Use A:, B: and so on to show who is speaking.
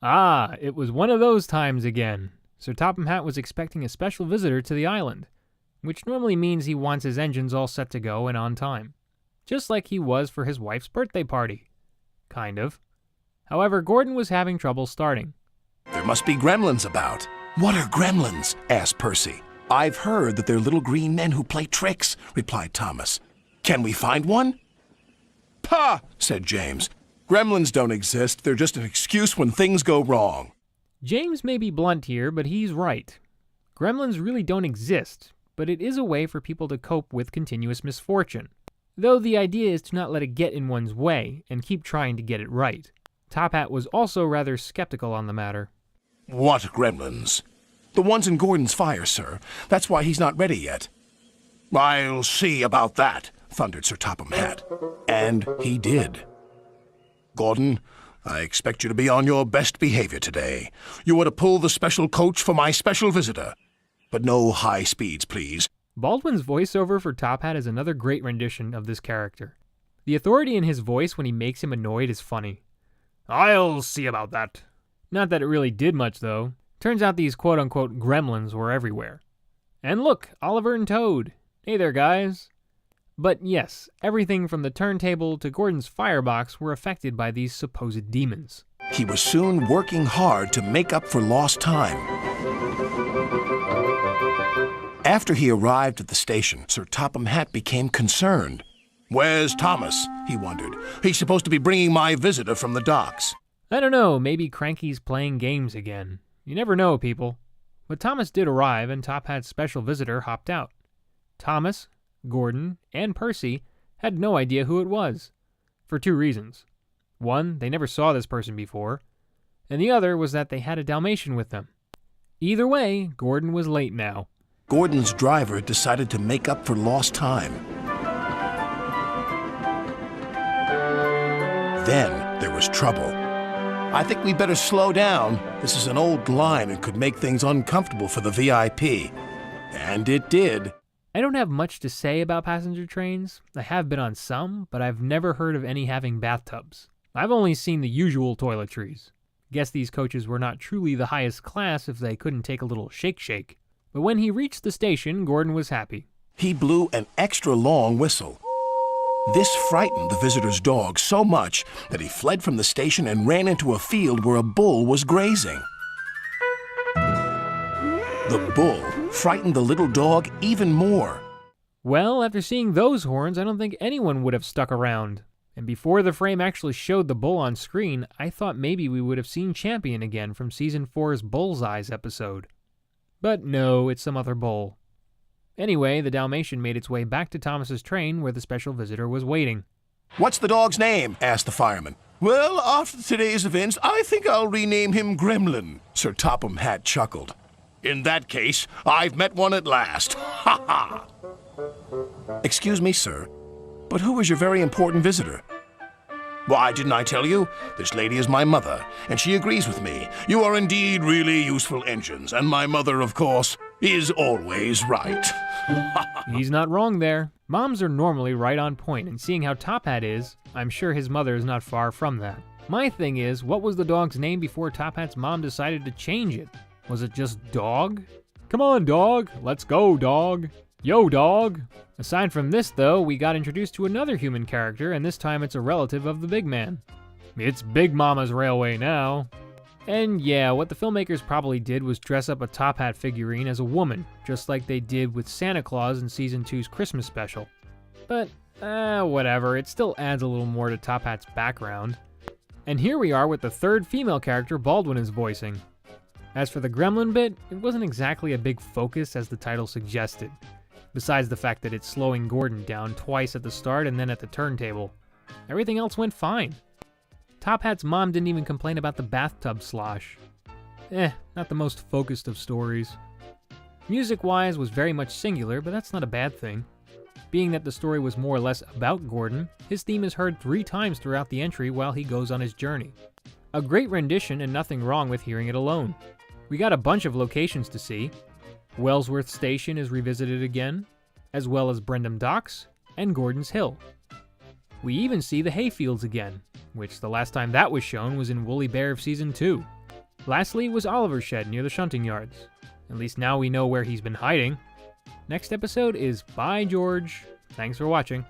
A: Ah, it was one of those times again. Sir Topham Hatt was expecting a special visitor to the island, which normally means he wants his engines all set to go and on time. Just like he was for his wife's birthday party. Kind of. However, Gordon was having trouble starting.
B: There must be gremlins about. What are gremlins? Asked Percy. I've heard that they're little green men who play tricks, replied Thomas. Can we find one? Pah, said James. Gremlins don't exist. They're just an excuse when things go wrong.
A: James may be blunt here, but he's right. Gremlins really don't exist, but it is a way for people to cope with continuous misfortune. Though the idea is to not let it get in one's way and keep trying to get it right. Top Hat was also rather skeptical on the matter.
B: What gremlins? The ones in Gordon's fire, sir. That's why he's not ready yet. I'll see about that, thundered Sir Topham Hatt. And he did. Gordon, I expect you to be on your best behavior today. You are to pull the special coach for my special visitor. But no high speeds, please.
A: Baldwin's voiceover for Top Hat is another great rendition of this character. The authority in his voice when he makes him annoyed is funny. I'll see about that. Not that it really did much, though. Turns out these quote-unquote gremlins were everywhere. And look, Oliver and Toad. Hey there, guys. But yes, everything from the turntable to Gordon's firebox were affected by these supposed demons.
B: He was soon working hard to make up for lost time. After he arrived at the station, Sir Topham Hatt became concerned. Where's Thomas? He wondered. He's supposed to be bringing my visitor from the docks.
A: I don't know, maybe Cranky's playing games again. You never know, people. But Thomas did arrive, and Top Hat's special visitor hopped out. Thomas, Gordon, and Percy had no idea who it was, for two reasons. One, they never saw this person before, and the other was that they had a Dalmatian with them. Either way, Gordon was late now.
B: Gordon's driver decided to make up for lost time. Then there was trouble. I think we better slow down. This is an old line and could make things uncomfortable for the VIP. And it did.
A: I don't have much to say about passenger trains. I have been on some, but I've never heard of any having bathtubs. I've only seen the usual toiletries. Guess these coaches were not truly the highest class if they couldn't take a little shake. But when he reached the station, Gordon was happy.
B: He blew an extra long whistle. This frightened the visitor's dog so much that he fled from the station and ran into a field where a bull was grazing. The bull frightened the little dog even more.
A: Well, after seeing those horns, I don't think anyone would have stuck around. And before the frame actually showed the bull on screen, I thought maybe we would have seen Champion again from Season 4's Bullseyes episode. But no, it's some other bull. Anyway, the Dalmatian made its way back to Thomas's train where the special visitor was waiting.
B: What's the dog's name? Asked the fireman. Well, after today's events, I think I'll rename him Gremlin, Sir Topham Hatt chuckled. In that case, I've met one at last. Ha ha! Excuse me, sir, but who is your very important visitor? Why, didn't I tell you? This lady is my mother, and she agrees with me. You are indeed really useful engines, and my mother, of course, is always right.
A: He's not wrong there. Moms are normally right on point, and seeing how Top Hat is, I'm sure his mother is not far from that. My thing is, what was the dog's name before Top Hat's mom decided to change it? Was it just Dog? Come on, dog. Let's go, dog. Yo, dog. Aside from this, though, we got introduced to another human character, and this time it's a relative of the big man. It's Big Mama's Railway now. And yeah, what the filmmakers probably did was dress up a Top Hat figurine as a woman, just like they did with Santa Claus in Season 2's Christmas special. But, whatever, it still adds a little more to Top Hat's background. And here we are with the third female character Baldwin is voicing. As for the Gremlin bit, it wasn't exactly a big focus as the title suggested, besides the fact that it's slowing Gordon down twice at the start and then at the turntable. Everything else went fine. Top Hat's mom didn't even complain about the bathtub slosh. Not the most focused of stories. Music-wise was very much singular, but that's not a bad thing. Being that the story was more or less about Gordon, his theme is heard 3 times throughout the entry while he goes on his journey. A great rendition and nothing wrong with hearing it alone. We got a bunch of locations to see. Wellsworth Station is revisited again, as well as Brendam Docks and Gordon's Hill. We even see the hayfields again, which the last time that was shown was in Woolly Bear of Season 2. Lastly was Oliver's shed near the shunting yards. At least now we know where he's been hiding. Next episode is Bye George. Thanks for watching.